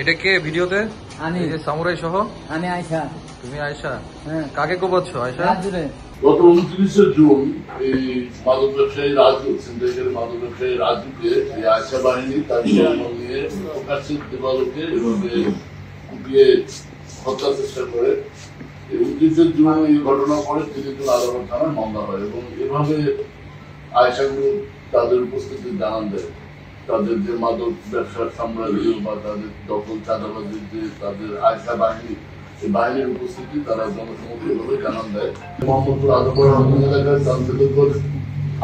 এটা কে ভিডিওতে? আমি। এই যে সামুরাই সহ? আমি আয়শা। তুমি আয়শা? হ্যাঁ। কাকে কোপাচ্ছ আয়শা? রাজুরে। গত 29শে জুন এই মাদক ব্যবসায়ী রাজু, সিন্ডিকেটের মাদক ব্যবসায়ী রাজুকে এই আয়শা বাহিনী তার জন্ম নিয়ে প্রকাশ্যে দেবালোকে এভাবে কুপিয়ে হত্যার চেষ্টা করে। এই 29শে জুন এই ঘটনার পরে 30 জুন আদালত থানায় মামলা হয় এবং এভাবে আয়শাগুলো তাদের উপস্থিতি জানান দেয়। তাদের যে মাদক ব্যবসার সাম্রাজ্য বা তাদের দখল চাঁদাবাজির যে তাদের আয়শা বাহিনী, এই বাহিনীর উপস্থিতি তারা জনসমক্ষে জানান দেয়। মোহাম্মদপুর আদমপুর এলাকার চান্দিলপুর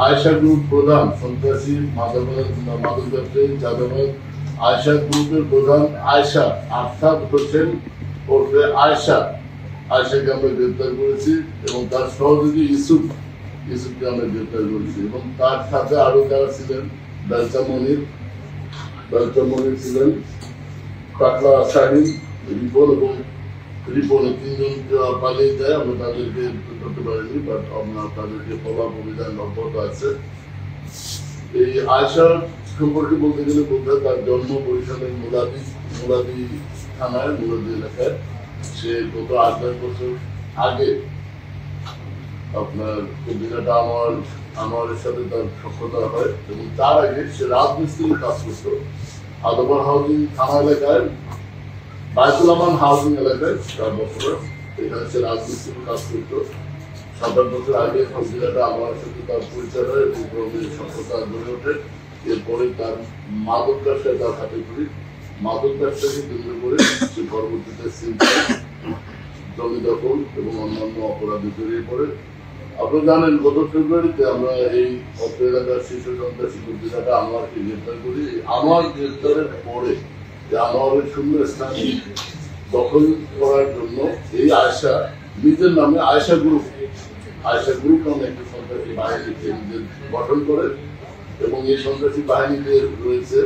আয়শা গ্রুপ প্রধান সন্ত্রাসী মাদক ব্যবসায়ী চাঁদাবাজ আয়শা গ্রুপের প্রধান আয়শা আফতাব হোসেন ওরফে আয়শাকে আমরা গ্রেপ্তার করেছি এবং তার সহযোগী ইউসুফকে আমরা গ্রেপ্তার করেছি এবং তার সাথে আরো যারা ছিলেন বেলচা মনির ছিলেন, পাকলা শাহিন, রিপন তিনজন পালিয়ে যায়। আমরা তাদেরকে ধরতে পারিনি, বাট আমরা তাদেরকে ফলো আপ অভিযান অব্যাহত আছে। এই আয়শার সম্পর্কে বলতে গেলে তার জন্ম বরিশালের মুলাদি থানায়, মুলাদি এলাকায়। সে গত 8-10 বছর আগে আপনার পত্রিকাটা আমার সাথে তার সক্ষতা হয় এবং তার আগে সে রাজমিস্ত্রির কাজ করতো আদমপুর হাউজিং থানা এলাকায়, বায়তুল আমান হাউজিং এলাকায় 4 বছর এখানে সে রাজমিস্ত্রির কাজ করতো। 7-8 বছর আগে পত্রিকাটা আমার সাথে তার পরিচয় হয় এবং ক্রমে সক্ষতা গড়ে ওঠে। এরপরে তার মাদক ব্যবসায় তার হাতে করি, মাদক ব্যবসাকে কেন্দ্র করে সে পরবর্তীতে জমি দখল এবং অন্যান্য অপরাধে জড়িয়ে পড়ে। আপনারা জানেন গত ফেব্রুয়ারিতে আমরা এই অত্র এলাকার শীর্ষ সন্ত্রাসী পত্রিকাটা আমাকে গ্রেপ্তার করি। আমার গ্রেপ্তারের পরে যে আমাদের শূন্য স্থান দখল করার জন্য এই আয়শা নিজের নামে আয়শা গ্রুপ নামে একটি সন্ত্রাসী বাহিনীকে নিজের গঠন করে এবং এই সন্ত্রাসী বাহিনীতে রয়েছে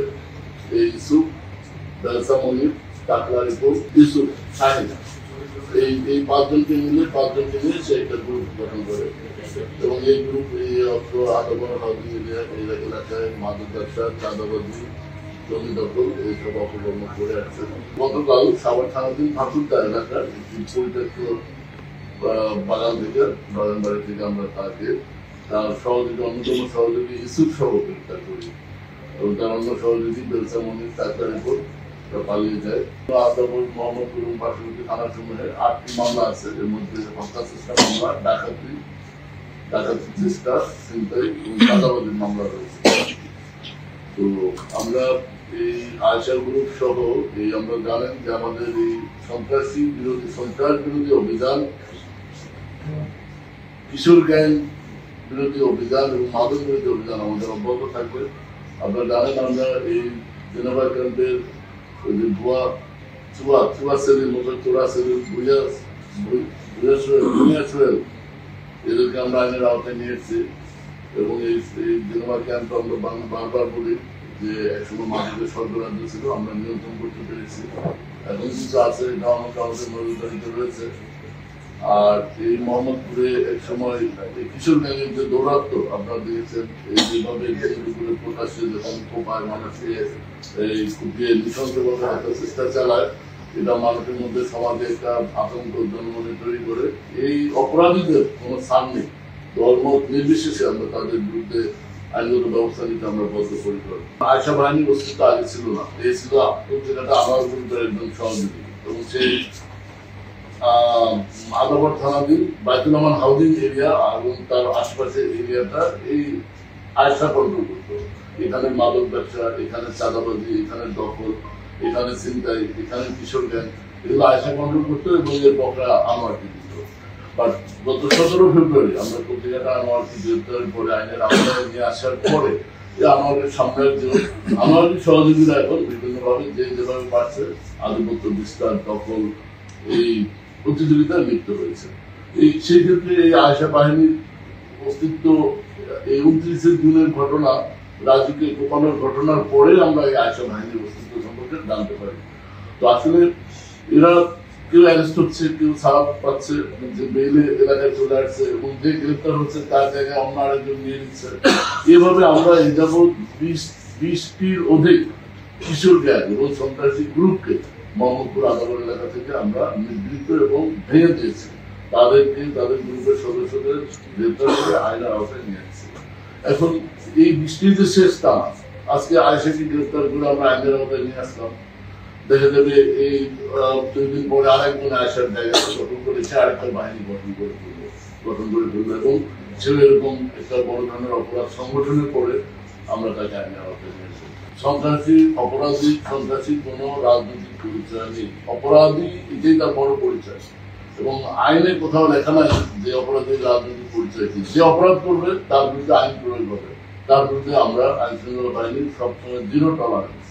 এই ইউসুফ, বেলসা মনির, টাকলা রিপোর্ট, ইউসুফ, শাহিন, এই 5 জনকে নিয়ে সে একটা গ্রুপ গঠন করে এবং এই গ্রুপ এই অর্থ আদমপুর হাউজিং এলাকায় মাদক ব্যবসা, চাঁদাবাজি, জমি দখল এইসব অপকর্ম করে আসছে। গতকাল সাভার থানাধীন ঠাকুরদা এলাকার পরিত্যক্ত বাগান বাড়ি থেকে আমরা তাকে তার অন্যতম সহযোগী ইউসুফ সহ গ্রেপ্তার করি এবং তার অন্য সহযোগী বেলসা মনির, টাকা রিপোর্ট পালিয়ে যায়। আদাবর, মোহাম্মদপুর এবং পার্শ্ববর্তী থানাসমূহে 8টি মামলা আছে। এর মধ্যে হত্যা চেষ্টা মামলা, ডাকাতি চেষ্টা, ছিনতাই এবং চাঁদাবাজির মামলা রয়েছে। তো আমরা এই আয়শা গ্রুপ সহ আমরা জানেন যে আমাদের এই সন্ত্রাস বিরোধী অভিযান, কিশোর গ্যাং বিরোধী অভিযান এবং মাদক বিরোধী অভিযান আমাদের অব্যাহত থাকবে। আপনারা জানেন আমরা এই জেনেভা ক্যাম্পের ওই যে চুয়া সেলের মতো চোরা সেলের এদেরকে আমরা আইনের আওতায় নিয়ে এসেছি এবং এই জেনেভা ক্যাম্প আমরা বারবার বলি যে একসময় মাদকের সরবরাহ ছিল, আমরা নিয়ন্ত্রণ করতে পেরেছি। এখন কিছু আছে, এটা আমাদের নজরদারিতে রয়েছে। আর এই মোহাম্মদপুরে এক সময় কিশোর গ্যাংয়ের যে দৌরাত্ম আপনারা দেখেছেন, এই যেভাবে উপরে প্রকাশ্যে যখন কোপায় মানুষকে এই কুপিয়ে নৃশংসভাবে হত্যার চেষ্টা চালায়, এটা মানুষের মধ্যে সমাজে একটা আতঙ্ক জনমনে তৈরি করে। এই অপরাধীদের কোনো স্থান নেই, ধর্ম নির্বিশেষে আমরা তাদের বিরুদ্ধে আইনগত ব্যবস্থা নিতে আমরা বদ্ধপরিকর। আয়শা বাহিনীর অস্তিত্ব আগে ছিল না, এই ছিল পত্রিকাটা আমার গ্রুপের একজন সহযোগী এবং সেই আদাবর থানাধীন বায়তুল আমান হাউজিং এরিয়া এবং তার আশপাশের এরিয়াটা এই আয়শা কন্ট্রোল করতো। এখানে মাদক ব্যবসা, এখানে চাঁদাবাজি, এখানে দখল, এখানে ছিনতাই, এখানে কিশোর গ্যাং, এগুলো আয়শা কন্ট্রোল করতো এবং এর বকরা আনোয়ারকে দিত। বাট গত 17 ফেব্রুয়ারি আমরা পত্রিকাটা আনোয়ারকে গ্রেপ্তারের পরে আইনের আওতায় নিয়ে আসার পরে আমাদের সাম্রাজ্য, আমাদের সহযোগীরা এখন বিভিন্নভাবে যেভাবে পারছে আধিপত্য বিস্তার, দখল, এই প্রতিযোগিতায় লিপ্ত হয়েছে। সেই ক্ষেত্রে এই আয়শা বাহিনীর অস্তিত্ব এই 29শে জুনের ঘটনা, রাজুকে কোপানোর ঘটনার পরে আমরা এই আয়শা বাহিনীর অস্তিত্ব সম্পর্কে জানতে পারি। তো আসলে এরা কেউ অ্যারেস্ট হচ্ছে, কেউ ছাড়া পাচ্ছে, যে বেইলে এলাকায় চলে আসছে এবং যে গ্রেপ্তার হচ্ছে তার জায়গায় অন্য আরেকজন নিয়ে নিচ্ছে। এভাবে আমরা এই যাবৎ 20টির অধিক কিশোর গ্যাং এবং সন্ত্রাসী গ্রুপকে মোহাম্মদপুর আদালত এলাকা থেকে আমরা নিবৃত্ত এবং ভেঙে দিয়েছি। তাদেরকে তাদের গ্রুপের সদস্যদের গ্রেপ্তার করে আইনের আওতায় নিয়ে আসছি। এখন এই বৃষ্টির যে শেষ তা না। আজকে আয়েশাকে গ্রেপ্তার করে আমরা আইনের আওতায় নিয়ে আসলাম, দেখা যাবে এই 2 দিন পরে আরেকজন আয়েশার জায়গা দখল করেছে, আরেকটা বাহিনী গঠন করে ফেলবো এবং সেও এরকম একটা বড় ধরনের অপরাধ সংগঠনের পরে আমরা তাকে আইনের আওতায় নিয়ে আসি। সন্ত্রাসী কোনো রাজনৈতিক পরিচয় নেই। অপরাধী এটাই তার বড় পরিচয় এবং আইনে কোথাও লেখা নাই যে অপরাধীর রাজনৈতিক পরিচয় কি। যে অপরাধ করবে তার বিরুদ্ধে আইন প্রয়োগ হবে, তার বিরুদ্ধে আমরা আইন শৃঙ্খলা বাহিনীর সবসময় 0 টলারেন্স।